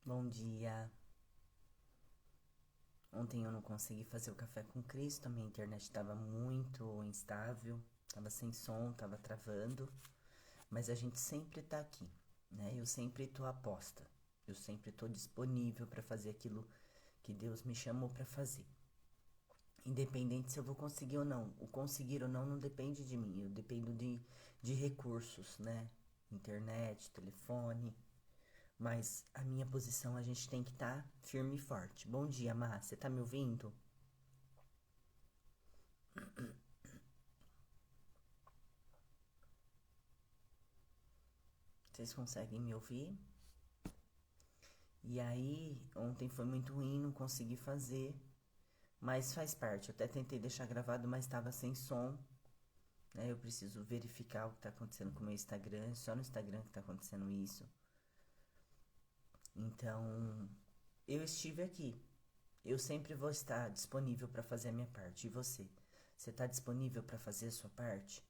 Bom dia. Ontem eu não consegui fazer o café com Cristo, a minha internet estava muito instável, estava sem som, estava travando, mas a gente sempre tá aqui, né? Eu sempre tô a posta, eu sempre tô disponível para fazer aquilo que Deus me chamou para fazer. Independente se eu vou conseguir ou não. O conseguir ou não depende de mim, eu dependo de recursos, né? Internet, telefone. Mas a minha posição a gente tem que estar firme e forte. Bom dia, Má. Você tá me ouvindo? Vocês conseguem me ouvir? E aí, ontem foi muito ruim, não consegui fazer. Mas faz parte. Eu até tentei deixar gravado, mas estava sem som. Né? Eu preciso verificar o que está acontecendo com o meu Instagram. Só no Instagram que está acontecendo isso. Então, eu estive aqui. Eu sempre vou estar disponível para fazer a minha parte. E você? Você está disponível para fazer a sua parte?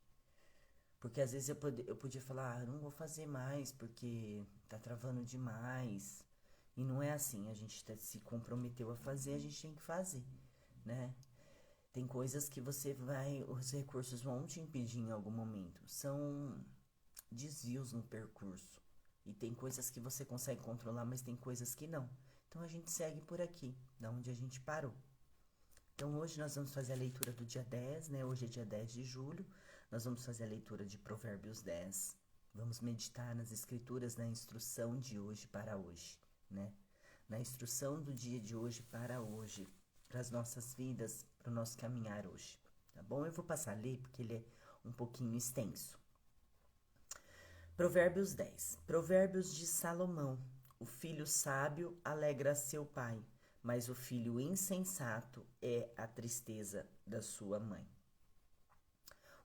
Porque às vezes eu podia falar, não vou fazer mais porque tá travando demais. E não é assim, a gente se comprometeu a fazer, a gente tem que fazer, né? Tem coisas que os recursos vão te impedir em algum momento. São desvios no percurso. E tem coisas que você consegue controlar, mas tem coisas que não. Então a gente segue por aqui, da onde a gente parou. Então hoje nós vamos fazer a leitura do dia 10, né? Hoje é dia 10 de julho. Nós vamos fazer a leitura de Provérbios 10. Vamos meditar nas escrituras na instrução de hoje para hoje, né? Na instrução do dia de hoje para hoje, para as nossas vidas, para o nosso caminhar hoje, tá bom? Eu vou passar a ler porque ele é um pouquinho extenso. Provérbios 10. Provérbios de Salomão. O filho sábio alegra seu pai, mas o filho insensato é a tristeza da sua mãe.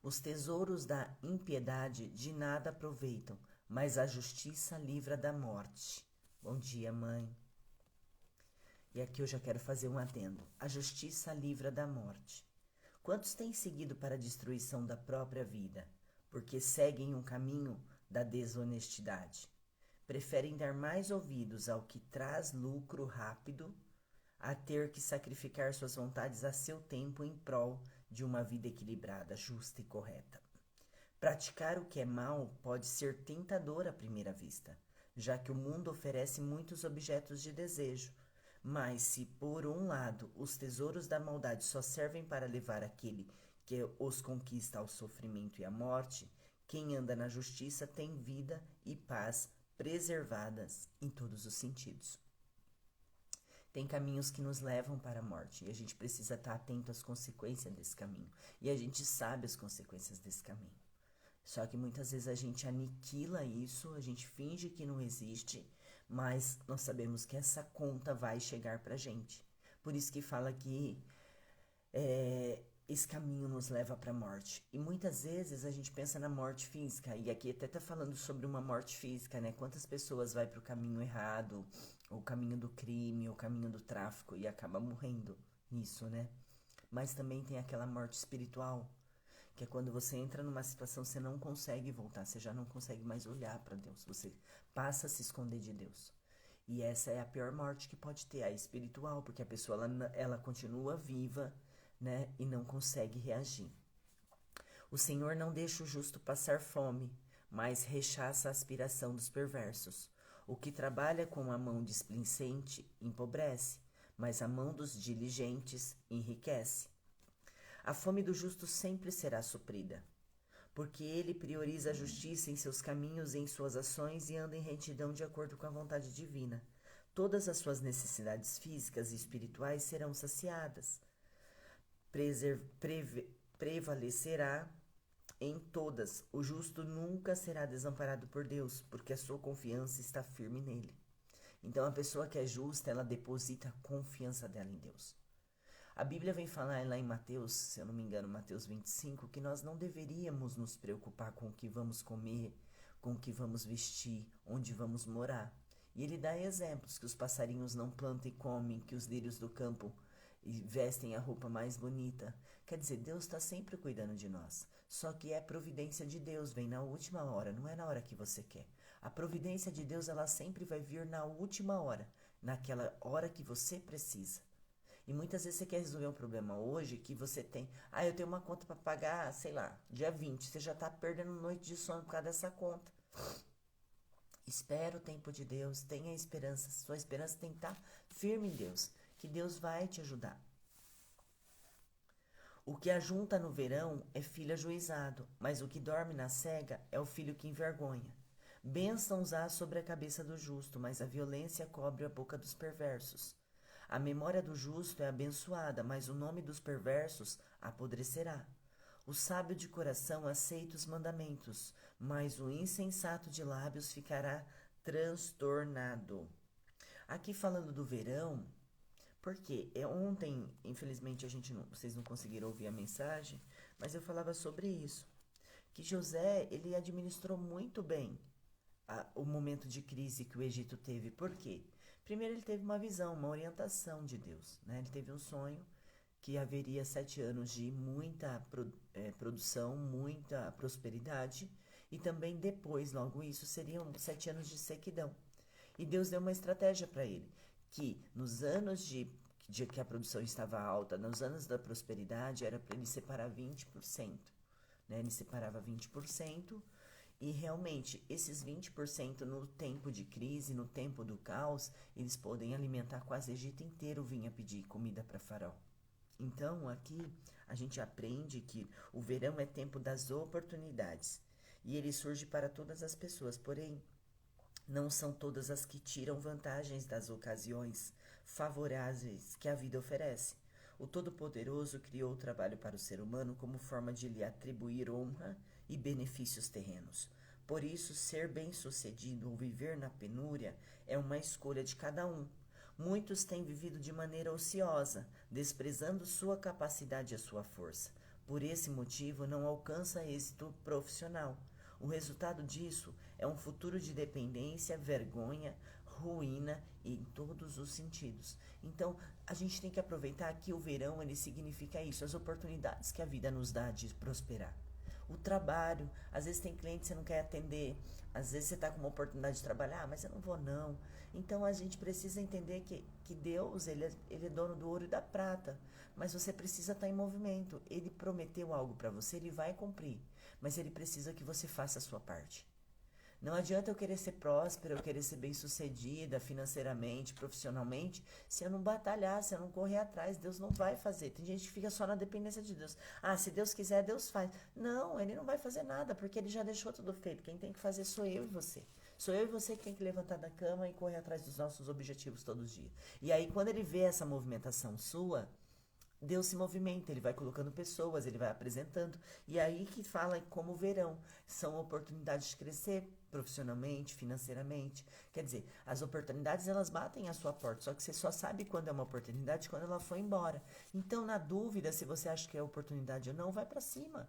Os tesouros da impiedade de nada aproveitam, mas a justiça livra da morte. Bom dia, mãe. E aqui eu já quero fazer um adendo. A justiça livra da morte. Quantos têm seguido para a destruição da própria vida, porque seguem um caminho da desonestidade? Preferem dar mais ouvidos ao que traz lucro rápido a ter que sacrificar suas vontades a seu tempo em prol de uma vida equilibrada, justa e correta. Praticar o que é mal pode ser tentador à primeira vista, já que o mundo oferece muitos objetos de desejo. Mas se, por um lado, os tesouros da maldade só servem para levar aquele que os conquista ao sofrimento e à morte, quem anda na justiça tem vida e paz preservadas em todos os sentidos. Tem caminhos que nos levam para a morte e a gente precisa estar atento às consequências desse caminho. E a gente sabe as consequências desse caminho. Só que muitas vezes a gente aniquila isso, a gente finge que não existe, mas nós sabemos que essa conta vai chegar pra gente. Por isso que fala que esse caminho nos leva para a morte. E muitas vezes a gente pensa na morte física, e aqui até tá falando sobre uma morte física, né? Quantas pessoas vai para o caminho errado, o caminho do crime, o caminho do tráfico e acaba morrendo nisso, né? Mas também tem aquela morte espiritual, que é quando você entra numa situação você não consegue voltar, você já não consegue mais olhar para Deus, você passa a se esconder de Deus. E essa é a pior morte que pode ter, a espiritual, porque a pessoa ela continua viva, né, e não consegue reagir. O Senhor não deixa o justo passar fome, mas rechaça a aspiração dos perversos. O que trabalha com a mão displicente empobrece, mas a mão dos diligentes enriquece. A fome do justo sempre será suprida, porque ele prioriza a justiça em seus caminhos e em suas ações e anda em retidão de acordo com a vontade divina. Todas as suas necessidades físicas e espirituais serão saciadas. Prevalecerá em todas. O justo nunca será desamparado por Deus, porque a sua confiança está firme nele. Então, a pessoa que é justa, ela deposita a confiança dela em Deus. A Bíblia vem falar lá em Mateus, se eu não me engano, Mateus 25, que nós não deveríamos nos preocupar com o que vamos comer, com o que vamos vestir, onde vamos morar. E ele dá exemplos que os passarinhos não plantam e comem, que os lírios do campo vestem a roupa mais bonita. Quer dizer, Deus está sempre cuidando de nós. Só que é providência de Deus, vem na última hora, não é na hora que você quer. A providência de Deus, ela sempre vai vir na última hora, naquela hora que você precisa. E muitas vezes você quer resolver um problema hoje que você tem. Ah, eu tenho uma conta para pagar, sei lá, dia 20. Você já está perdendo noite de sono por causa dessa conta. Espera o tempo de Deus, tenha esperança. Sua esperança tem que estar firme em Deus, que Deus vai te ajudar. O que ajunta no verão é filho ajuizado, mas o que dorme na cega é o filho que envergonha. Bênçãos há sobre a cabeça do justo, mas a violência cobre a boca dos perversos. A memória do justo é abençoada, mas o nome dos perversos apodrecerá. O sábio de coração aceita os mandamentos, mas o insensato de lábios ficará transtornado. Aqui falando do verão, porque ontem, infelizmente, vocês não conseguiram ouvir a mensagem, mas eu falava sobre isso. Que José, ele administrou muito bem o momento de crise que o Egito teve. Por quê? Primeiro, ele teve uma visão, uma orientação de Deus, né? Ele teve um sonho que haveria 7 anos de muita produção, muita prosperidade, e também depois, logo isso, seriam 7 anos de sequidão. E Deus deu uma estratégia para ele, que nos anos de que a produção estava alta, nos anos da prosperidade, era para ele separar 20%. Né? Ele separava 20%, e realmente esses 20% no tempo de crise, no tempo do caos, eles podem alimentar quase o Egito inteiro, vinha pedir comida para Faraó. Então aqui a gente aprende que o verão é tempo das oportunidades, e ele surge para todas as pessoas, porém não são todas as que tiram vantagens das ocasiões favoráveis que a vida oferece. O Todo-Poderoso criou o trabalho para o ser humano como forma de lhe atribuir honra e benefícios terrenos. Por isso, ser bem-sucedido ou viver na penúria é uma escolha de cada um. Muitos têm vivido de maneira ociosa, desprezando sua capacidade e a sua força. Por esse motivo, não alcança êxito profissional. O resultado disso é um futuro de dependência, vergonha, ruína em todos os sentidos. Então, a gente tem que aproveitar que o verão, ele significa isso, as oportunidades que a vida nos dá de prosperar. O trabalho, às vezes tem cliente que você não quer atender, às vezes você está com uma oportunidade de trabalhar, mas eu não vou não. Então a gente precisa entender que Deus, ele é dono do ouro e da prata, mas você precisa estar em movimento. Ele prometeu algo para você, ele vai cumprir, mas ele precisa que você faça a sua parte. Não adianta eu querer ser próspera, eu querer ser bem-sucedida financeiramente, profissionalmente, se eu não batalhar, se eu não correr atrás, Deus não vai fazer. Tem gente que fica só na dependência de Deus. Ah, se Deus quiser, Deus faz. Não, ele não vai fazer nada, porque ele já deixou tudo feito. Quem tem que fazer sou eu e você. Sou eu e você que tem que levantar da cama e correr atrás dos nossos objetivos todos os dias. E aí, quando ele vê essa movimentação sua, Deus se movimenta, ele vai colocando pessoas, ele vai apresentando. E aí que fala como verão. São oportunidades de crescer profissionalmente, financeiramente. Quer dizer, as oportunidades elas batem à sua porta, só que você só sabe quando é uma oportunidade quando ela foi embora. Então, na dúvida se você acha que é oportunidade ou não, vai para cima.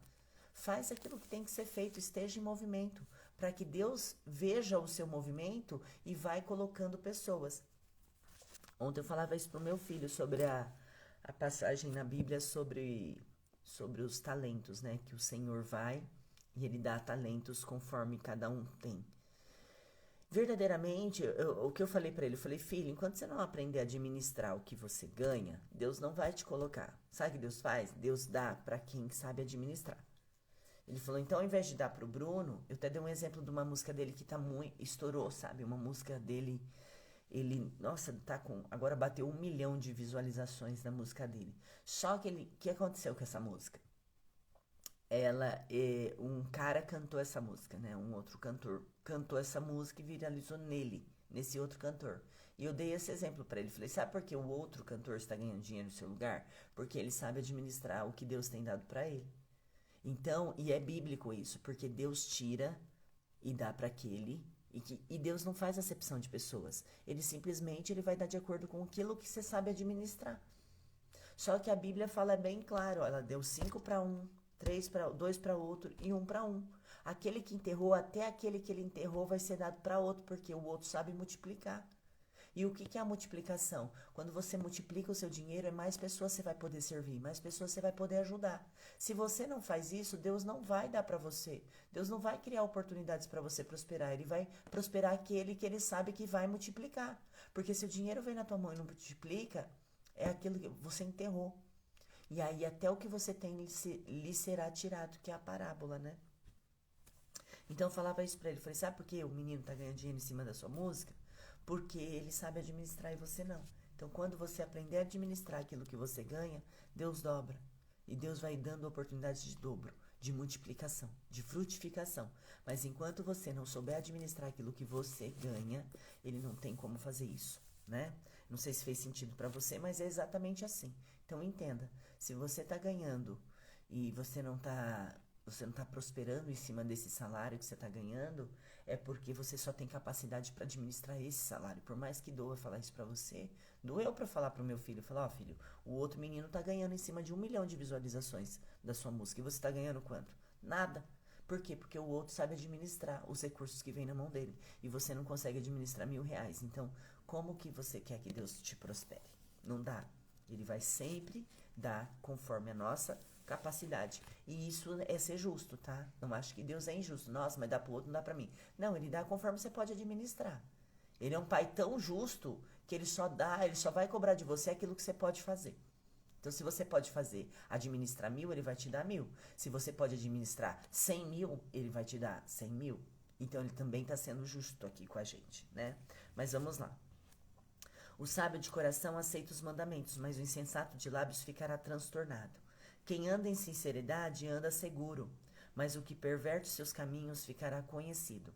Faz aquilo que tem que ser feito, esteja em movimento, para que Deus veja o seu movimento e vai colocando pessoas. Ontem eu falava isso pro meu filho sobre a passagem na Bíblia sobre os talentos, né? Que o Senhor vai e ele dá talentos conforme cada um tem. Verdadeiramente, o que eu falei para ele, eu falei, filho, enquanto você não aprender a administrar o que você ganha, Deus não vai te colocar. Sabe o que Deus faz? Deus dá para quem sabe administrar. Ele falou, então ao invés de dar pro Bruno, eu até dei um exemplo de uma música dele que tá muito, estourou, sabe? Uma música dele, nossa, agora bateu 1 milhão de visualizações na música dele. Só que o que aconteceu com essa música? Um cara cantou essa música, né? Um outro cantor cantou essa música e viralizou nesse outro cantor. E eu dei esse exemplo para ele. Falei, sabe por que o outro cantor está ganhando dinheiro no seu lugar? Porque ele sabe administrar o que Deus tem dado para ele. Então, e é bíblico isso, porque Deus tira e dá para aquele, e Deus não faz acepção de pessoas. Ele simplesmente vai dar de acordo com aquilo que você sabe administrar. Só que a Bíblia fala bem claro, ela deu 5 para um, 2 para outro e 1 para um. Aquele que enterrou, até aquele que ele enterrou vai ser dado para outro, porque o outro sabe multiplicar. E o que que é a multiplicação? Quando você multiplica o seu dinheiro, mais pessoas você vai poder servir, mais pessoas você vai poder ajudar. Se você não faz isso, Deus não vai dar para você. Deus não vai criar oportunidades para você prosperar. Ele vai prosperar aquele que ele sabe que vai multiplicar. Porque se o dinheiro vem na tua mão e não multiplica, é aquilo que você enterrou. E aí até o que você tem lhe será tirado, que é a parábola, né? Então eu falava isso pra ele. Falei, sabe por que o menino tá ganhando dinheiro em cima da sua música? Porque ele sabe administrar e você não. Então quando você aprender a administrar aquilo que você ganha, Deus dobra. E Deus vai dando oportunidades de dobro, de multiplicação, de frutificação. Mas enquanto você não souber administrar aquilo que você ganha, ele não tem como fazer isso, né? Não sei se fez sentido para você, mas é exatamente assim. Então entenda, se você está ganhando e você não está prosperando em cima desse salário que você está ganhando, é porque você só tem capacidade para administrar esse salário. Por mais que doa falar isso para você, doeu para falar pro meu filho, falar, ó filho, o outro menino tá ganhando em cima de 1 milhão de visualizações da sua música e você tá ganhando quanto? Nada. Por quê? Porque o outro sabe administrar os recursos que vem na mão dele e você não consegue administrar R$ 1.000. Então, como que você quer que Deus te prospere? Não dá. Ele vai sempre dar conforme a nossa capacidade. E isso é ser justo, tá? Não acho que Deus é injusto. Nossa, mas dá pro outro, não dá pra mim. Não, ele dá conforme você pode administrar. Ele é um pai tão justo que ele só vai cobrar de você aquilo que você pode fazer. Então, se você pode administrar 1.000, ele vai te dar 1.000. Se você pode administrar 100.000, ele vai te dar 100.000. Então, ele também está sendo justo aqui com a gente, né? Mas vamos lá. O sábio de coração aceita os mandamentos, mas o insensato de lábios ficará transtornado. Quem anda em sinceridade anda seguro, mas o que perverte seus caminhos ficará conhecido.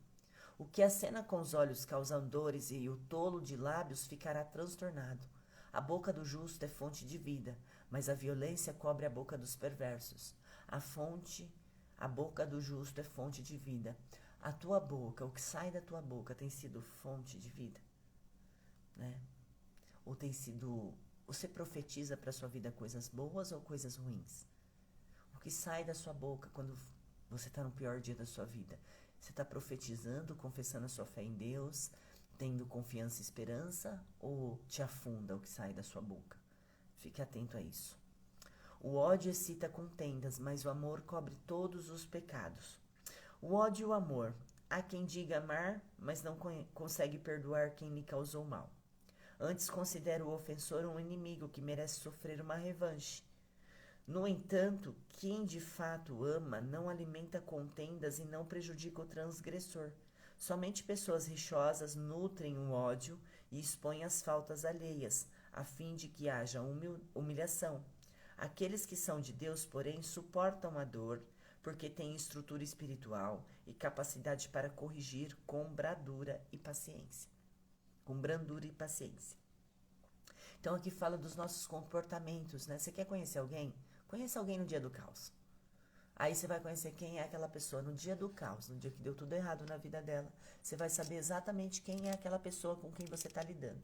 O que acena com os olhos causa dores e o tolo de lábios ficará transtornado. A boca do justo é fonte de vida, mas a violência cobre a boca dos perversos. A boca do justo é fonte de vida. A tua boca, o que sai da tua boca tem sido fonte de vida, né? Ou tem sido, você profetiza para sua vida coisas boas ou coisas ruins? O que sai da sua boca quando você está no pior dia da sua vida? Você está profetizando, confessando a sua fé em Deus, tendo confiança e esperança, ou te afunda o que sai da sua boca? Fique atento a isso. O ódio excita contendas, mas o amor cobre todos os pecados. O ódio e o amor. Há quem diga amar, mas não consegue perdoar quem lhe causou mal. Antes considera o ofensor um inimigo que merece sofrer uma revanche. No entanto, quem de fato ama não alimenta contendas e não prejudica o transgressor. Somente pessoas rixosas nutrem o ódio e expõem as faltas alheias, a fim de que haja humilhação. Aqueles que são de Deus, porém, suportam a dor, porque têm estrutura espiritual e capacidade para corrigir com brandura e paciência. Então aqui fala dos nossos comportamentos, né? Você quer conhecer alguém? Conheça alguém no dia do caos. Aí você vai conhecer quem é aquela pessoa no dia do caos, no dia que deu tudo errado na vida dela. Você vai saber exatamente quem é aquela pessoa com quem você está lidando.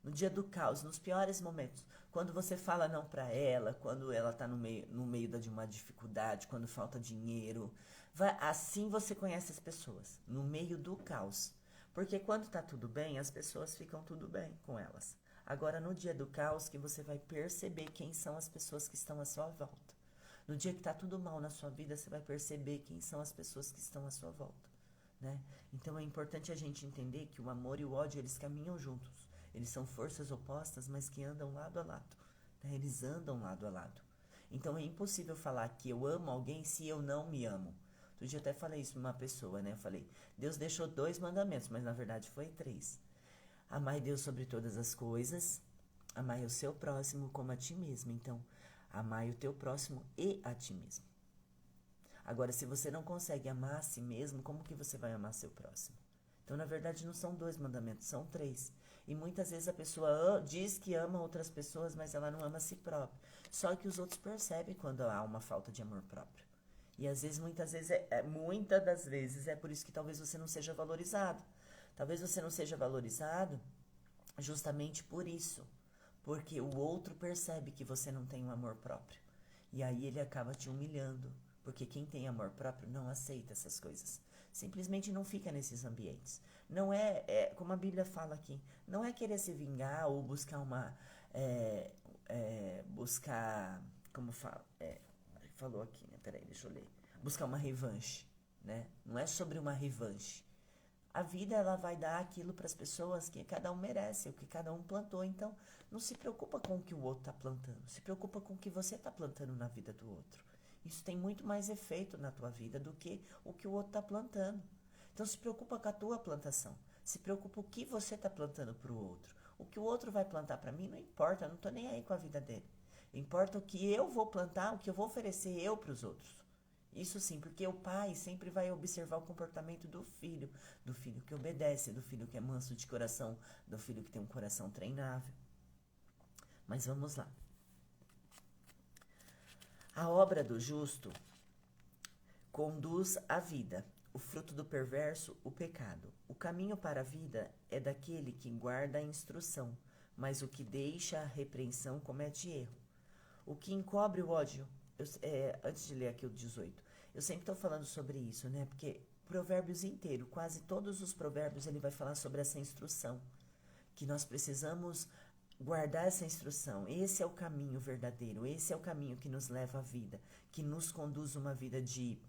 No dia do caos, nos piores momentos, quando você fala não para ela, quando ela está no meio de uma dificuldade, quando falta dinheiro, assim você conhece as pessoas, no meio do caos. Porque quando está tudo bem, as pessoas ficam tudo bem com elas. Agora, no dia do caos, que você vai perceber quem são as pessoas que estão à sua volta. No dia que está tudo mal na sua vida, você vai perceber quem são as pessoas que estão à sua volta, né? Então, é importante a gente entender que o amor e o ódio, eles caminham juntos. Eles são forças opostas, mas que andam lado a lado, né? Eles andam lado a lado. Então, é impossível falar que eu amo alguém se eu não me amo. Outro dia eu até falei isso para uma pessoa, né? Eu falei, Deus deixou 2 mandamentos, mas na verdade foi 3. Amai Deus sobre todas as coisas, amai o seu próximo como a ti mesmo. Então, amai o teu próximo e a ti mesmo. Agora, se você não consegue amar a si mesmo, como que você vai amar seu próximo? Então, na verdade, não são 2 mandamentos, são 3. E muitas vezes a pessoa diz que ama outras pessoas, mas ela não ama a si própria. Só que os outros percebem quando há uma falta de amor próprio. E às vezes, muitas das vezes, é por isso que talvez você não seja valorizado. Talvez você não seja valorizado justamente por isso. Porque o outro percebe que você não tem um amor próprio. E aí ele acaba te humilhando. Porque quem tem amor próprio não aceita essas coisas. Simplesmente não fica nesses ambientes. Não como a Bíblia fala aqui, não é querer se vingar ou buscar buscar, como fala, falou aqui, né? Peraí, deixa eu ler. Buscar uma revanche, né? Não é sobre uma revanche. A vida, ela vai dar aquilo para as pessoas que cada um merece, o que cada um plantou. Então, não se preocupa com o que o outro está plantando. Se preocupa com o que você está plantando na vida do outro. Isso tem muito mais efeito na tua vida do que o outro está plantando. Então, se preocupa com a tua plantação. Se preocupa o que você está plantando para o outro. O que o outro vai plantar para mim não importa, eu não estou nem aí com a vida dele. Importa o que eu vou plantar, o que eu vou oferecer eu para os outros. Isso sim, porque o pai sempre vai observar o comportamento do filho que obedece, do filho que é manso de coração, do filho que tem um coração treinável. Mas vamos lá. A obra do justo conduz à vida, o fruto do perverso, o pecado. O caminho para a vida é daquele que guarda a instrução, mas o que deixa a repreensão comete erro. O que encobre o ódio, antes de ler aqui o 18, eu sempre estou falando sobre isso, né? Porque Provérbios inteiro, quase todos os provérbios, ele vai falar sobre essa instrução, que nós precisamos guardar essa instrução. Esse é o caminho verdadeiro, esse é o caminho que nos leva à vida, que nos conduz uma vida de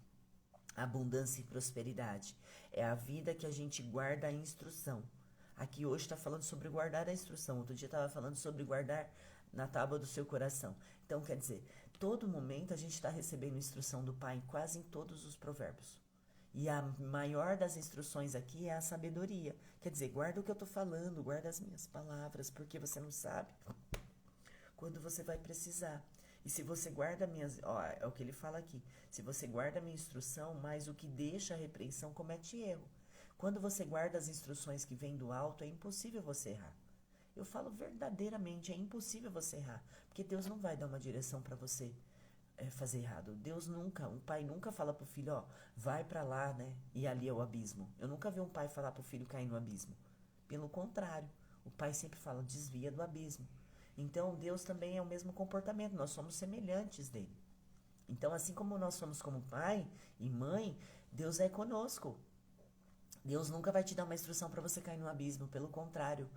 abundância e prosperidade. É a vida que a gente guarda a instrução. Aqui hoje está falando sobre guardar a instrução, outro dia estava falando sobre guardar na tábua do seu coração. Então, quer dizer, todo momento a gente está recebendo instrução do Pai, quase em todos os provérbios. E a maior das instruções aqui é a sabedoria. Quer dizer, guarda o que eu estou falando, guarda as minhas palavras, porque você não sabe quando você vai precisar. E se você guarda minhas... Ó, é o que ele fala aqui. Se você guarda a minha instrução, mas o que deixa a repreensão comete erro. Quando você guarda as instruções que vêm do alto, é impossível você errar. Eu falo verdadeiramente, é impossível você errar. Porque Deus não vai dar uma direção para você fazer errado. Deus nunca, um pai nunca fala pro filho, ó, vai para lá, né? E ali é o abismo. Eu nunca vi um pai falar pro filho cair no abismo. Pelo contrário, o pai sempre fala, desvia do abismo. Então, Deus também é o mesmo comportamento, nós somos semelhantes dele. Então, assim como nós somos como pai e mãe, Deus é conosco. Deus nunca vai te dar uma instrução para você cair no abismo, pelo contrário.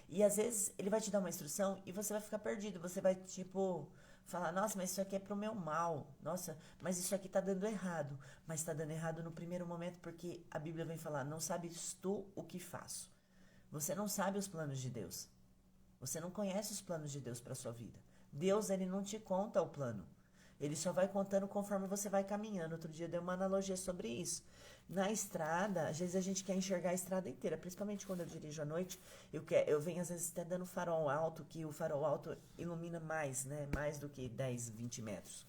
E às vezes ele vai te dar uma instrução e você vai ficar perdido. Você vai, tipo, falar, nossa, mas isso aqui é pro meu mal. Nossa, mas isso aqui tá dando errado. Mas tá dando errado no primeiro momento porque a Bíblia vem falar, não sabes tu o que faço. Você não sabe os planos de Deus. Você não conhece os planos de Deus para sua vida. Deus, ele não te conta o plano. Ele só vai contando conforme você vai caminhando. Outro dia eu dei uma analogia sobre isso. Na estrada, às vezes a gente quer enxergar a estrada inteira, principalmente quando eu dirijo à noite, eu venho às vezes até dando farol alto, que o farol alto ilumina mais, né? Mais do que 10, 20 metros.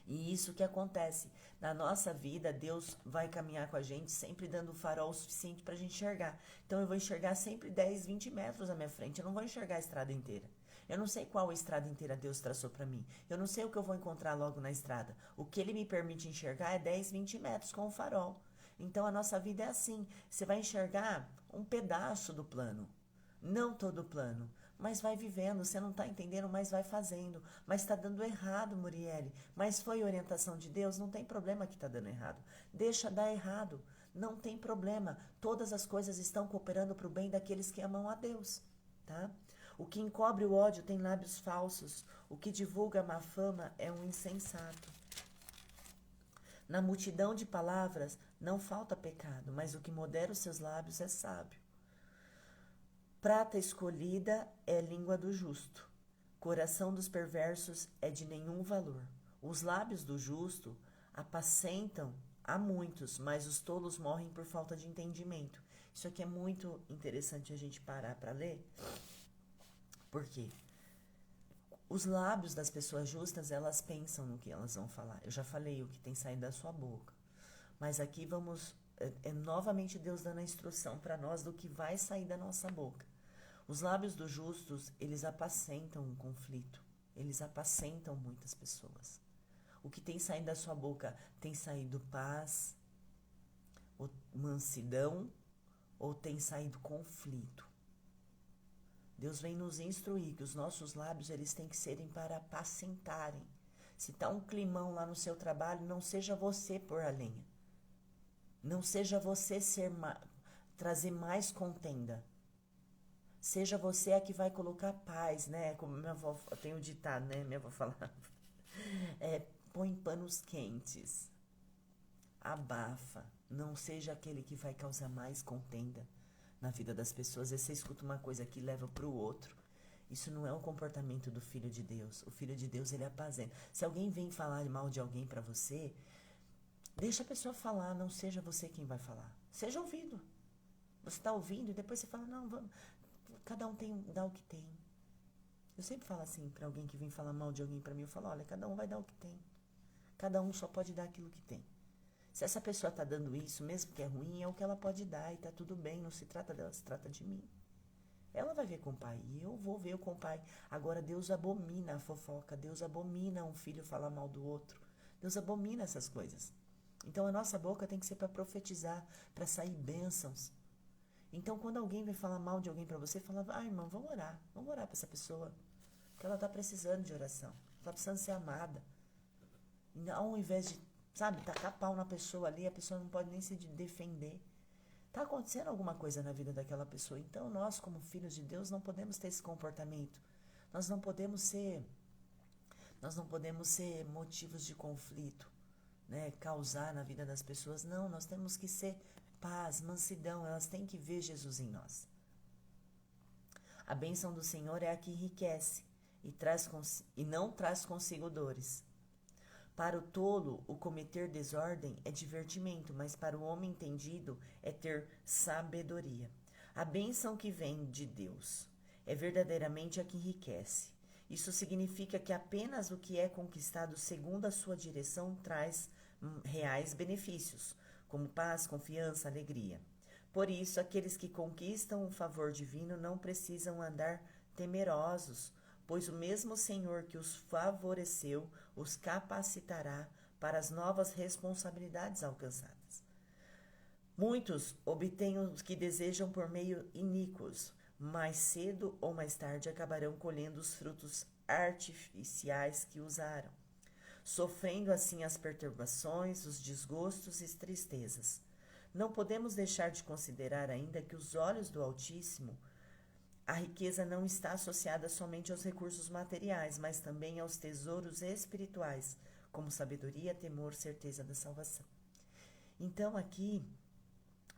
E isso que acontece. Na nossa vida, Deus vai caminhar com a gente, sempre dando farol suficiente para a gente enxergar. Então eu vou enxergar sempre 10, 20 metros à minha frente, eu não vou enxergar a estrada inteira. Eu não sei qual estrada inteira Deus traçou para mim. Eu não sei o que eu vou encontrar logo na estrada. O que Ele me permite enxergar é 10, 20 metros com o farol. Então a nossa vida é assim. Você vai enxergar um pedaço do plano. Não todo o plano. Mas vai vivendo. Você não está entendendo, mas vai fazendo. Mas está dando errado, Muriele. Mas foi orientação de Deus? Não tem problema que está dando errado. Deixa dar errado. Não tem problema. Todas as coisas estão cooperando para o bem daqueles que amam a Deus. Tá? O que encobre o ódio tem lábios falsos. O que divulga a má fama é um insensato. Na multidão de palavras não falta pecado, mas o que modera os seus lábios é sábio. Prata escolhida é língua do justo. Coração dos perversos é de nenhum valor. Os lábios do justo apacentam a muitos, mas os tolos morrem por falta de entendimento. Isso aqui é muito interessante a gente parar para ler. Por quê? Os lábios das pessoas justas, elas pensam no que elas vão falar. Eu já falei o que tem saído da sua boca. Mas aqui vamos... É novamente Deus dando a instrução para nós do que vai sair da nossa boca. Os lábios dos justos, eles apacentam um conflito. Eles apacentam muitas pessoas. O que tem saído da sua boca tem saído paz, ou mansidão, ou tem saído conflito. Deus vem nos instruir que os nossos lábios eles têm que serem para apacentarem. Se está um climão lá no seu trabalho, não seja você pôr a lenha. Não seja você trazer mais contenda. Seja você a que vai colocar paz, né? Como minha avó tem um ditado, né? Minha avó falava. Põe panos quentes. Abafa. Não seja aquele que vai causar mais contenda na vida das pessoas. E você escuta uma coisa que leva para o outro. Isso não é o comportamento do Filho de Deus. O Filho de Deus, ele apazenta. Se alguém vem falar mal de alguém para você, deixa a pessoa falar, não seja você quem vai falar. Seja ouvido. Você está ouvindo e depois você fala, não, vamos. Cada um dá o que tem. Eu sempre falo assim para alguém que vem falar mal de alguém para mim, eu falo, olha, cada um vai dar o que tem. Cada um só pode dar aquilo que tem. Se essa pessoa está dando isso, mesmo que é ruim, é o que ela pode dar e tá tudo bem, não se trata dela, se trata de mim. Ela vai ver com o pai e eu vou ver com o pai. Agora, Deus abomina a fofoca, Deus abomina um filho falar mal do outro. Deus abomina essas coisas. Então, a nossa boca tem que ser para profetizar, para sair bênçãos. Então, quando alguém vem falar mal de alguém para você, fala, irmão, vamos orar para essa pessoa. Porque ela está precisando de oração, ela está precisando ser amada. E ao invés de, tacar pau na pessoa ali, a pessoa não pode nem se defender. Está acontecendo alguma coisa na vida daquela pessoa. Então, nós, como filhos de Deus, não podemos ter esse comportamento. Nós não podemos ser motivos de conflito, né? Causar na vida das pessoas. Não, nós temos que ser paz, mansidão. Elas têm que ver Jesus em nós. A bênção do Senhor é a que enriquece e não traz consigo dores. Para o tolo, o cometer desordem é divertimento, mas para o homem entendido é ter sabedoria. A bênção que vem de Deus é verdadeiramente a que enriquece. Isso significa que apenas o que é conquistado segundo a sua direção traz reais benefícios, como paz, confiança, alegria. Por isso, aqueles que conquistam o favor divino não precisam andar temerosos, pois o mesmo Senhor que os favoreceu os capacitará para as novas responsabilidades alcançadas. Muitos obtêm os que desejam por meio iníquos, mais cedo ou mais tarde acabarão colhendo os frutos artificiais que usaram, sofrendo assim as perturbações, os desgostos e tristezas. Não podemos deixar de considerar ainda que os olhos do Altíssimo, a riqueza não está associada somente aos recursos materiais, mas também aos tesouros espirituais, como sabedoria, temor, certeza da salvação. Então aqui,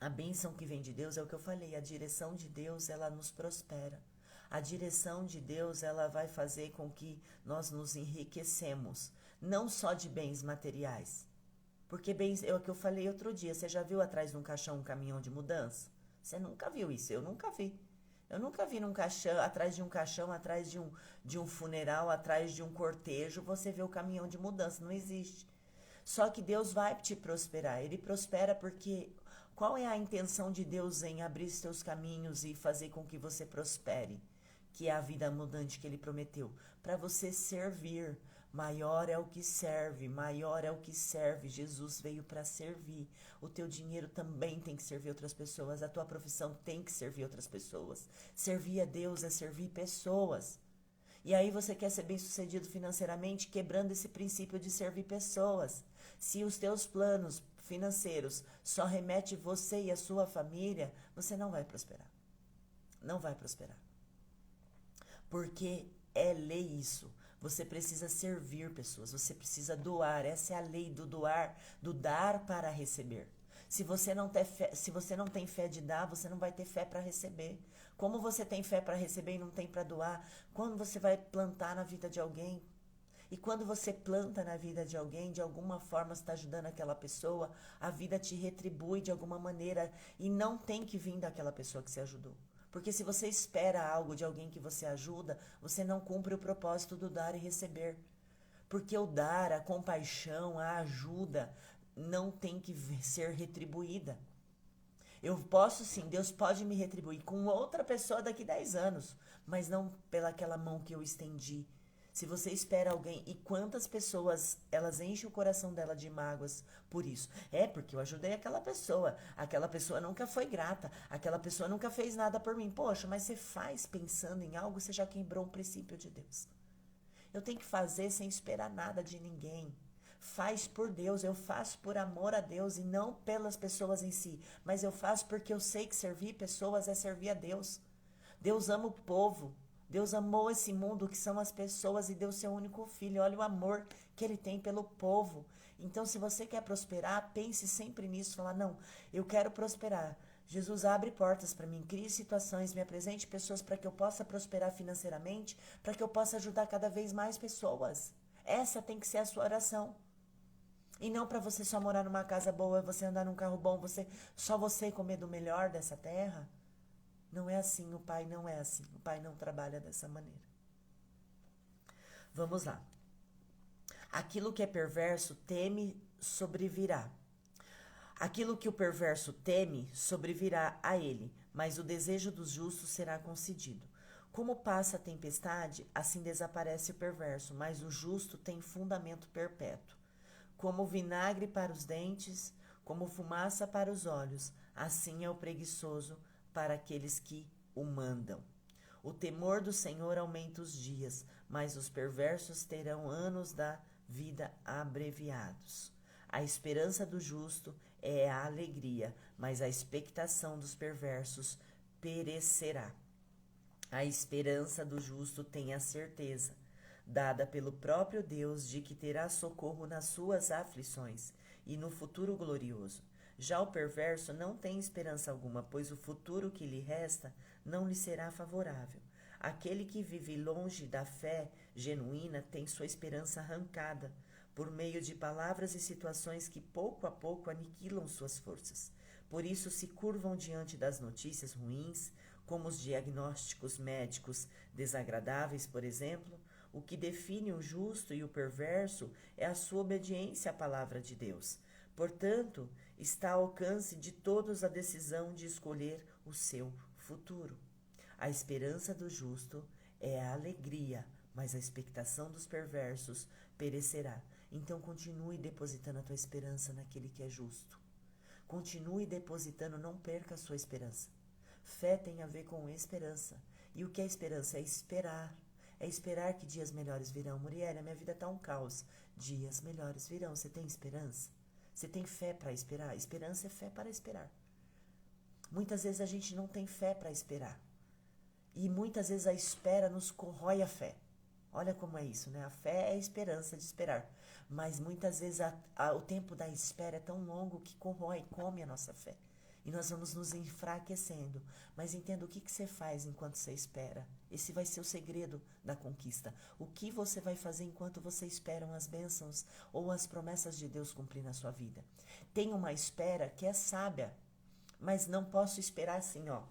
a bênção que vem de Deus é o que eu falei, a direção de Deus, ela nos prospera. A direção de Deus, ela vai fazer com que nós nos enriquecemos, não só de bens materiais. Porque bens, é o que eu falei outro dia, você já viu atrás de um caixão um caminhão de mudança? Você nunca viu isso, eu nunca vi. Eu nunca vi atrás de um caixão, atrás de um funeral, atrás de um cortejo, você vê o caminhão de mudança, não existe. Só que Deus vai te prosperar, Ele prospera porque qual é a intenção de Deus em abrir seus caminhos e fazer com que você prospere? Que é a vida abundante que Ele prometeu, para você servir. Maior é o que serve, maior é o que serve. Jesus veio para servir. O teu dinheiro também tem que servir outras pessoas. A tua profissão tem que servir outras pessoas. Servir a Deus é servir pessoas. E aí você quer ser bem-sucedido financeiramente, quebrando esse princípio de servir pessoas. Se os teus planos financeiros só remete você e a sua família, você não vai prosperar. Não vai prosperar. Porque é lei isso. Você precisa servir pessoas, você precisa doar. Essa é a lei do doar, do dar para receber. Se você não tem fé de dar, você não vai ter fé para receber. Como você tem fé para receber e não tem para doar? Quando você vai plantar na vida de alguém? E quando você planta na vida de alguém, de alguma forma você está ajudando aquela pessoa, a vida te retribui de alguma maneira e não tem que vir daquela pessoa que você ajudou. Porque se você espera algo de alguém que você ajuda, você não cumpre o propósito do dar e receber. Porque o dar, a compaixão, a ajuda, não tem que ser retribuída. Eu posso sim, Deus pode me retribuir com outra pessoa daqui 10 anos, mas não pelaquela mão que eu estendi. Se você espera alguém, e quantas pessoas, elas enchem o coração dela de mágoas por isso. É porque eu ajudei aquela pessoa nunca foi grata, aquela pessoa nunca fez nada por mim. Poxa, mas você faz pensando em algo, você já quebrou um princípio de Deus. Eu tenho que fazer sem esperar nada de ninguém. Faz por Deus, eu faço por amor a Deus e não pelas pessoas em si, mas eu faço porque eu sei que servir pessoas é servir a Deus. Deus ama o povo, Deus amou esse mundo que são as pessoas e deu seu único filho. Olha o amor que ele tem pelo povo. Então, se você quer prosperar, pense sempre nisso, falar, não, eu quero prosperar. Jesus abre portas para mim, crie situações, me apresente pessoas para que eu possa prosperar financeiramente, para que eu possa ajudar cada vez mais pessoas. Essa tem que ser a sua oração. E não para você só morar numa casa boa, você andar num carro bom, só você comer do melhor dessa terra. Não é assim, o Pai não é assim. O Pai não trabalha dessa maneira. Vamos lá. Aquilo que é perverso teme sobrevirá. Aquilo que o perverso teme sobrevirá a ele, mas o desejo dos justos será concedido. Como passa a tempestade, assim desaparece o perverso, mas o justo tem fundamento perpétuo. Como vinagre para os dentes, como fumaça para os olhos, assim é o preguiçoso para aqueles que o mandam. O temor do Senhor aumenta os dias, mas os perversos terão anos da vida abreviados. A esperança do justo é a alegria, mas a expectação dos perversos perecerá. A esperança do justo tem a certeza, dada pelo próprio Deus, de que terá socorro nas suas aflições e no futuro glorioso. Já o perverso não tem esperança alguma, pois o futuro que lhe resta não lhe será favorável. Aquele que vive longe da fé genuína tem sua esperança arrancada, por meio de palavras e situações que pouco a pouco aniquilam suas forças. Por isso se curvam diante das notícias ruins, como os diagnósticos médicos desagradáveis, por exemplo. O que define o justo e o perverso é a sua obediência à palavra de Deus. Portanto, está ao alcance de todos a decisão de escolher o seu futuro. A esperança do justo é a alegria, mas a expectação dos perversos perecerá. Então continue depositando a tua esperança naquele que é justo. Continue depositando, não perca a sua esperança. Fé tem a ver com esperança. E o que é esperança? É esperar. É esperar que dias melhores virão. Muriel, a minha vida está um caos. Dias melhores virão. Você tem esperança? Você tem fé para esperar? Esperança é fé para esperar. Muitas vezes a gente não tem fé para esperar. E muitas vezes a espera nos corrói a fé. Olha como é isso, né? A fé é a esperança de esperar. Mas muitas vezes o tempo da espera é tão longo que corrói, come a nossa fé. E nós vamos nos enfraquecendo. Mas entenda o que você faz enquanto você espera. Esse vai ser o segredo da conquista. O que você vai fazer enquanto você espera as bênçãos ou as promessas de Deus cumprir na sua vida. Tem uma espera que é sábia. Mas não posso esperar assim, ó,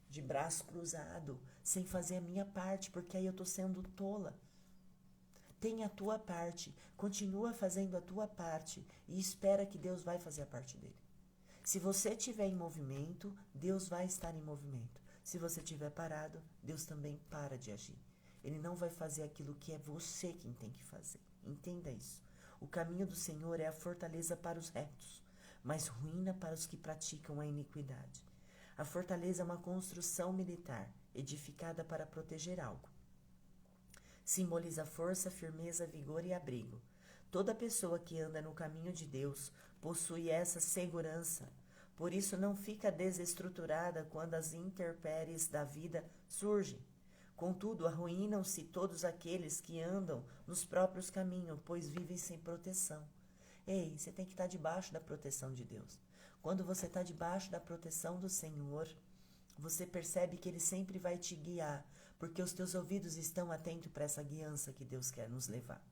de braço cruzado, sem fazer a minha parte, porque aí eu estou sendo tola. Tem a tua parte, continua fazendo a tua parte e espera que Deus vai fazer a parte dele. Se você estiver em movimento, Deus vai estar em movimento. Se você estiver parado, Deus também para de agir. Ele não vai fazer aquilo que é você quem tem que fazer. Entenda isso. O caminho do Senhor é a fortaleza para os retos, mas ruína para os que praticam a iniquidade. A fortaleza é uma construção militar, edificada para proteger algo. Simboliza força, firmeza, vigor e abrigo. Toda pessoa que anda no caminho de Deus possui essa segurança. Por isso não fica desestruturada quando as intempéries da vida surgem. Contudo, arruinam-se todos aqueles que andam nos próprios caminhos, pois vivem sem proteção. Ei, você tem que estar debaixo da proteção de Deus. Quando você está debaixo da proteção do Senhor, você percebe que Ele sempre vai te guiar, porque os teus ouvidos estão atentos para essa guiança que Deus quer nos levar.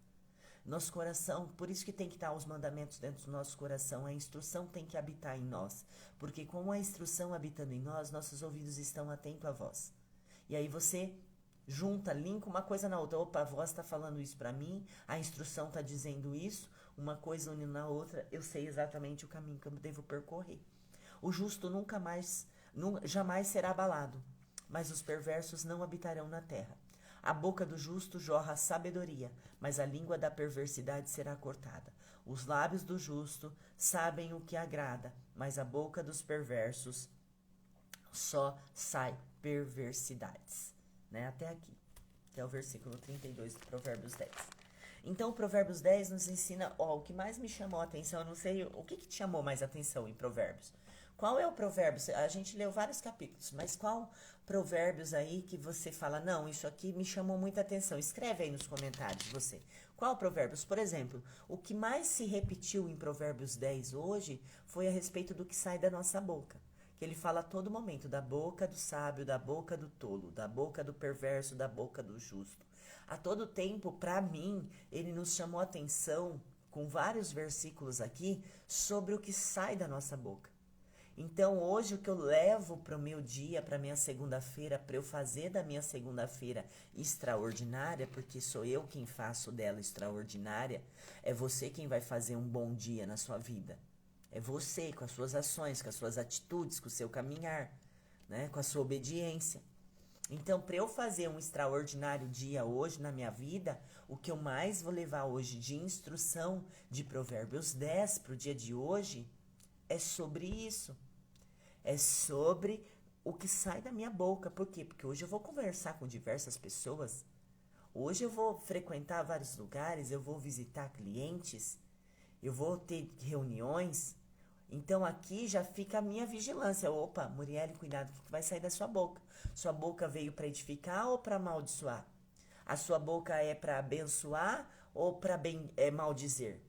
Nosso coração, por isso que tem que estar os mandamentos dentro do nosso coração, a instrução tem que habitar em nós, porque com a instrução habitando em nós, nossos ouvidos estão atentos à voz. E aí você junta, linka uma coisa na outra. Opa, a voz está falando isso para mim, a instrução está dizendo isso, uma coisa unindo na outra, eu sei exatamente o caminho que eu devo percorrer. O justo jamais será abalado, mas os perversos não habitarão na terra. A boca do justo jorra a sabedoria, mas a língua da perversidade será cortada. Os lábios do justo sabem o que agrada, mas a boca dos perversos só sai perversidades. Né? Até aqui, até o versículo 32 do Provérbios 10. Então, o Provérbios 10 nos ensina, ó, o que mais me chamou a atenção, eu não sei, o que te chamou mais a atenção em Provérbios? Qual é o provérbio? A gente leu vários capítulos, mas qual provérbios aí que você fala, não, isso aqui me chamou muita atenção? Escreve aí nos comentários você. Qual provérbios? Por exemplo, o que mais se repetiu em Provérbios 10 hoje foi a respeito do que sai da nossa boca. Que ele fala a todo momento, da boca do sábio, da boca do tolo, da boca do perverso, da boca do justo. A todo tempo, para mim, ele nos chamou a atenção, com vários versículos aqui, sobre o que sai da nossa boca. Então, hoje, o que eu levo para o meu dia, para a minha segunda-feira, para eu fazer da minha segunda-feira extraordinária, porque sou eu quem faço dela extraordinária, é você quem vai fazer um bom dia na sua vida. É você, com as suas ações, com as suas atitudes, com o seu caminhar, né? Com a sua obediência. Então, para eu fazer um extraordinário dia hoje na minha vida, o que eu mais vou levar hoje de instrução de Provérbios 10 para o dia de hoje é sobre isso. É sobre o que sai da minha boca. Por quê? Porque hoje eu vou conversar com diversas pessoas. Hoje eu vou frequentar vários lugares, eu vou visitar clientes, eu vou ter reuniões. Então aqui já fica a minha vigilância. Opa, Muriele, cuidado, o que vai sair da sua boca? Sua boca veio para edificar ou para amaldiçoar? A sua boca é para abençoar ou para maldizer?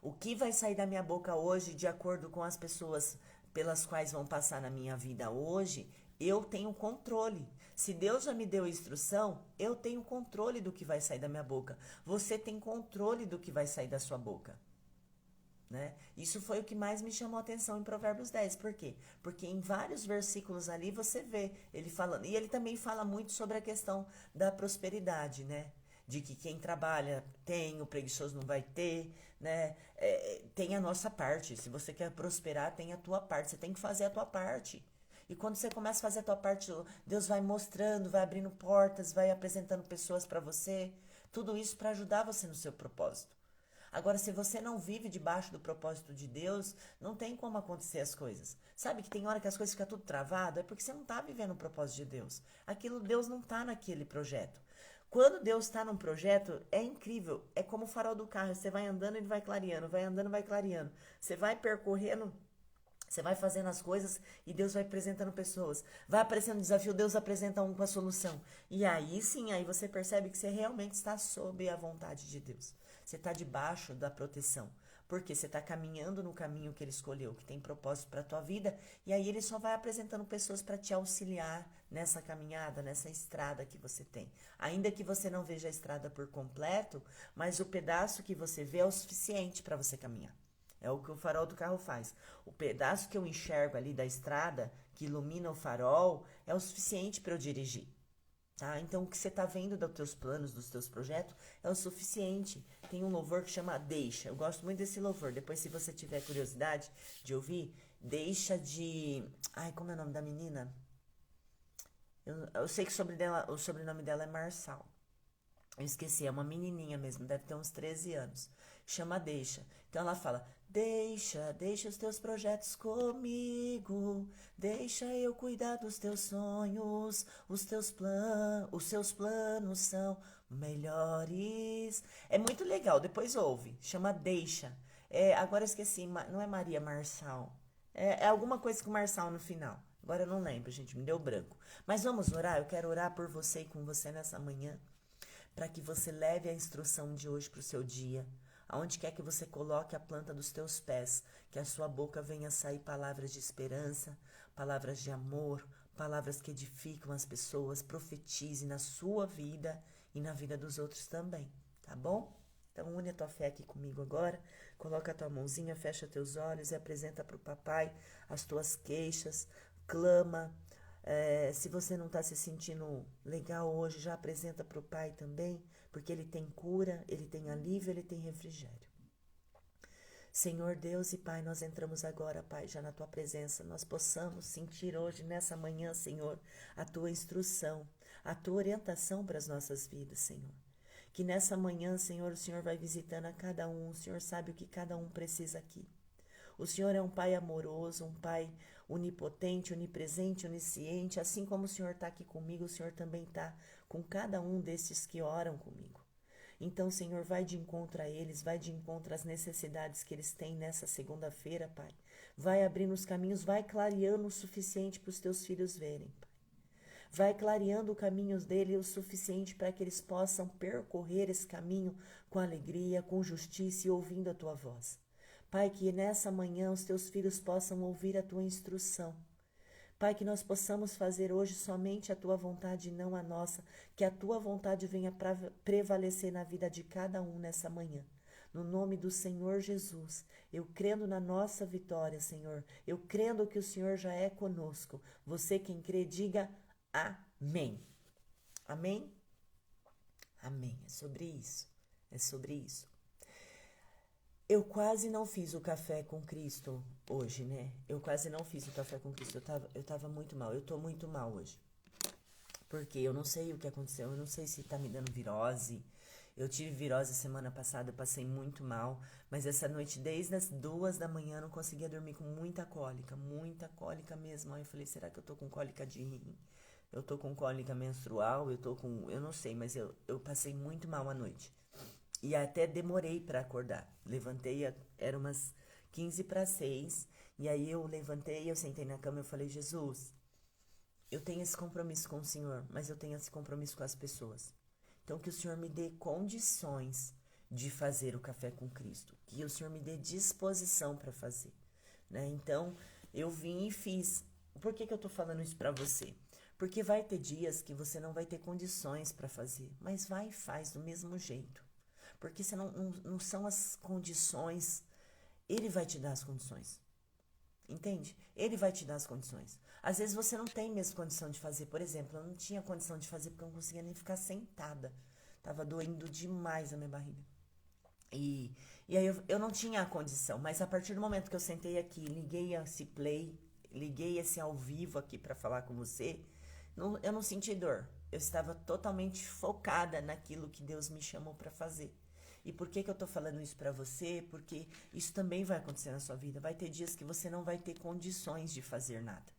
O que vai sair da minha boca hoje, de acordo com as pessoas pelas quais vão passar na minha vida hoje, eu tenho controle. Se Deus já me deu instrução, eu tenho controle do que vai sair da minha boca. Você tem controle do que vai sair da sua boca. Né? Isso foi o que mais me chamou a atenção em Provérbios 10. Por quê? Porque em vários versículos ali você vê ele falando. E ele também fala muito sobre a questão da prosperidade, né? De que quem trabalha tem, o preguiçoso não vai ter, né? Tem a nossa parte. Se você quer prosperar, tem a tua parte. Você tem que fazer a tua parte. E quando você começa a fazer a tua parte, Deus vai mostrando, vai abrindo portas, vai apresentando pessoas para você. Tudo isso para ajudar você no seu propósito. Agora, se você não vive debaixo do propósito de Deus, não tem como acontecer as coisas. Sabe que tem hora que as coisas ficam tudo travado? É porque você não está vivendo o propósito de Deus. Aquilo, Deus não está naquele projeto. Quando Deus está num projeto, é incrível. É como o farol do carro. Você vai andando, ele vai clareando, vai andando, vai clareando. Você vai percorrendo, você vai fazendo as coisas e Deus vai apresentando pessoas. Vai aparecendo um desafio, Deus apresenta um com a solução. E aí sim, aí você percebe que você realmente está sob a vontade de Deus. Você está debaixo da proteção. Porque você está caminhando no caminho que ele escolheu, que tem propósito para a tua vida. E aí ele só vai apresentando pessoas para te auxiliar nessa caminhada, nessa estrada que você tem. Ainda que você não veja a estrada por completo, mas o pedaço que você vê é o suficiente para você caminhar. É o que o farol do carro faz. O pedaço que eu enxergo ali da estrada, que ilumina o farol, é o suficiente para eu dirigir. Tá? Então, o que você está vendo dos teus planos, dos teus projetos, é o suficiente. Tem um louvor que chama Deixa. Eu gosto muito desse louvor. Depois, se você tiver curiosidade de ouvir, Deixa de... Ai, como é o nome da menina? Eu sei que o sobrenome dela é Marçal. Eu esqueci, é uma menininha mesmo, deve ter uns 13 anos. Chama Deixa. Então ela fala: deixa os teus projetos comigo. Deixa eu cuidar dos teus sonhos. Os seus planos são melhores. É muito legal, depois ouve. Chama Deixa. Agora eu esqueci, não é Maria Marçal. É alguma coisa com Marçal no final. Agora eu não lembro, gente, me deu branco. Mas vamos orar, eu quero orar por você e com você nessa manhã, para que você leve a instrução de hoje para o seu dia, aonde quer que você coloque a planta dos teus pés, que a sua boca venha sair palavras de esperança, palavras de amor, palavras que edificam as pessoas, profetize na sua vida e na vida dos outros também, tá bom? Então une a tua fé aqui comigo agora, coloca a tua mãozinha, fecha teus olhos e apresenta para o papai as tuas queixas, clama. Se você não está se sentindo legal hoje, já apresenta para o Pai também, porque Ele tem cura, Ele tem alívio, Ele tem refrigério. Senhor Deus e Pai, nós entramos agora, Pai, já na Tua presença, nós possamos sentir hoje, nessa manhã, Senhor, a Tua instrução, a Tua orientação para as nossas vidas, Senhor. Que nessa manhã, Senhor, o Senhor vai visitando a cada um, o Senhor sabe o que cada um precisa aqui. O Senhor é um Pai amoroso, um Pai onipotente, onipresente, onisciente. Assim como o Senhor está aqui comigo, o Senhor também está com cada um desses que oram comigo. Então, Senhor, vai de encontro a eles, vai de encontro às necessidades que eles têm nessa segunda-feira, Pai. Vai abrindo os caminhos, vai clareando o suficiente para os teus filhos verem, Pai. Vai clareando os caminhos dele o suficiente para que eles possam percorrer esse caminho com alegria, com justiça e ouvindo a tua voz. Pai, que nessa manhã os teus filhos possam ouvir a tua instrução. Pai, que nós possamos fazer hoje somente a tua vontade e não a nossa, que a tua vontade venha prevalecer na vida de cada um nessa manhã. No nome do Senhor Jesus, eu crendo na nossa vitória, Senhor, eu crendo que o Senhor já é conosco. Você quem crê, diga amém. Amém? Amém. É sobre isso. É sobre isso. Eu quase não fiz o café com Cristo hoje, né? Eu quase não fiz o café com Cristo. Eu tava muito mal. Eu tô muito mal hoje. Porque eu não sei o que aconteceu. Eu não sei se tá me dando virose. Eu tive virose semana passada. Eu passei muito mal. Mas essa noite, desde as 2 da manhã, eu não conseguia dormir com muita cólica. Muita cólica mesmo. Aí eu falei, será que eu tô com cólica de rim? Eu tô com cólica menstrual? Eu não sei, mas eu passei muito mal à noite. E até demorei para acordar. Levantei, era umas 15 para 6. E aí eu levantei, eu sentei na cama e eu falei, Jesus, eu tenho esse compromisso com o Senhor, mas eu tenho esse compromisso com as pessoas. Então que o Senhor me dê condições de fazer o café com Cristo. Que o Senhor me dê disposição para fazer. Né? Então eu vim e fiz. Por que eu tô falando isso para você? Porque vai ter dias que você não vai ter condições para fazer. Mas vai e faz do mesmo jeito. Porque se não são as condições, ele vai te dar as condições. Entende? Ele vai te dar as condições. Às vezes você não tem mesmo condição de fazer. Por exemplo, eu não tinha condição de fazer porque eu não conseguia nem ficar sentada. Tava doendo demais a minha barriga. E aí eu não tinha a condição. Mas a partir do momento que eu sentei aqui, liguei esse play, liguei esse ao vivo aqui para falar com você, eu não senti dor. Eu estava totalmente focada naquilo que Deus me chamou para fazer. E por que eu tô falando isso para você? Porque isso também vai acontecer na sua vida. Vai ter dias que você não vai ter condições de fazer nada.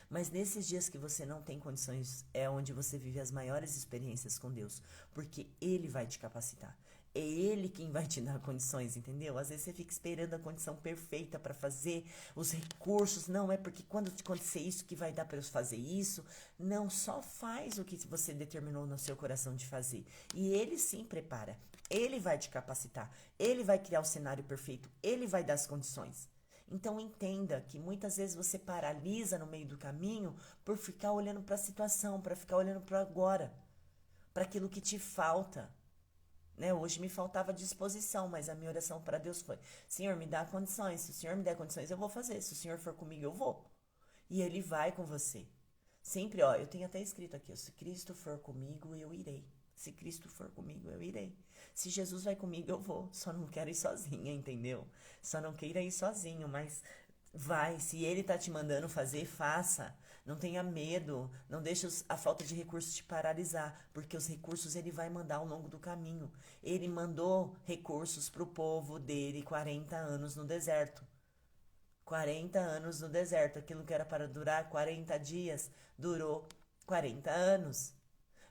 Mas nesses dias que você não tem condições, é onde você vive as maiores experiências com Deus. Porque Ele vai te capacitar. É Ele quem vai te dar condições, entendeu? Às vezes você fica esperando a condição perfeita para fazer os recursos. Não, é porque quando acontecer isso que vai dar para eu fazer isso. Não, só faz o que você determinou no seu coração de fazer. E Ele sim prepara. Ele vai te capacitar. Ele vai criar o cenário perfeito. Ele vai dar as condições. Então entenda que muitas vezes você paralisa no meio do caminho por ficar olhando para a situação, para ficar olhando para agora, para aquilo que te falta. Né? Hoje me faltava disposição, mas a minha oração para Deus foi: Senhor, me dá condições. Se o Senhor me der condições, eu vou fazer. Se o Senhor for comigo, eu vou. E Ele vai com você. Sempre, ó, eu tenho até escrito aqui: se Cristo for comigo, eu irei. Se Cristo for comigo, eu irei. Se Jesus vai comigo, eu vou. Só não quero ir sozinha, entendeu? Só não queira ir sozinho, mas vai. Se Ele tá te mandando fazer, faça. Não tenha medo. Não deixe a falta de recursos te paralisar, porque os recursos Ele vai mandar ao longo do caminho. Ele mandou recursos pro povo dele 40 anos no deserto. 40 anos no deserto. Aquilo que era para durar 40 dias, durou 40 anos.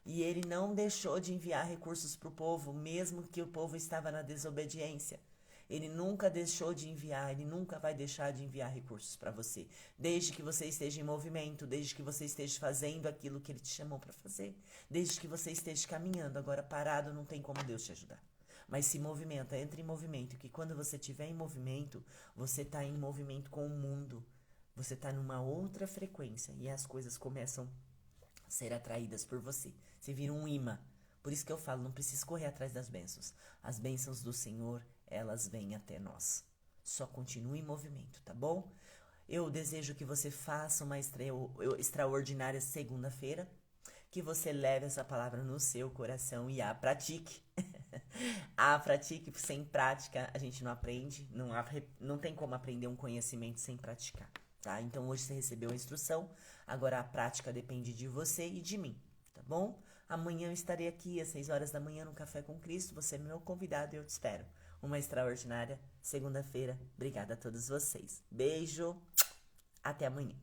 E ele não deixou de enviar recursos para o povo, mesmo que o povo estava na desobediência. Ele nunca deixou de enviar, ele nunca vai deixar de enviar recursos para você. Desde que você esteja em movimento, desde que você esteja fazendo aquilo que ele te chamou para fazer. Desde que você esteja caminhando. Agora parado não tem como Deus te ajudar. Mas se movimenta, entra em movimento, que quando você estiver em movimento, você está em movimento com o mundo. Você está numa outra frequência e as coisas começam a ser atraídas por você. Você vira um imã. Por isso que eu falo, não precisa correr atrás das bênçãos. As bênçãos do Senhor, elas vêm até nós. Só continue em movimento, tá bom? Eu desejo que você faça uma extraordinária segunda-feira, que você leve essa palavra no seu coração e a pratique. A pratique, sem prática a gente não aprende, não tem como aprender um conhecimento sem praticar, tá? Então hoje você recebeu a instrução, agora a prática depende de você e de mim, tá bom? Amanhã eu estarei aqui às 6 horas da manhã no Café com Cristo, você é meu convidado e eu te espero. Uma extraordinária segunda-feira. Obrigada a todos vocês. Beijo, até amanhã.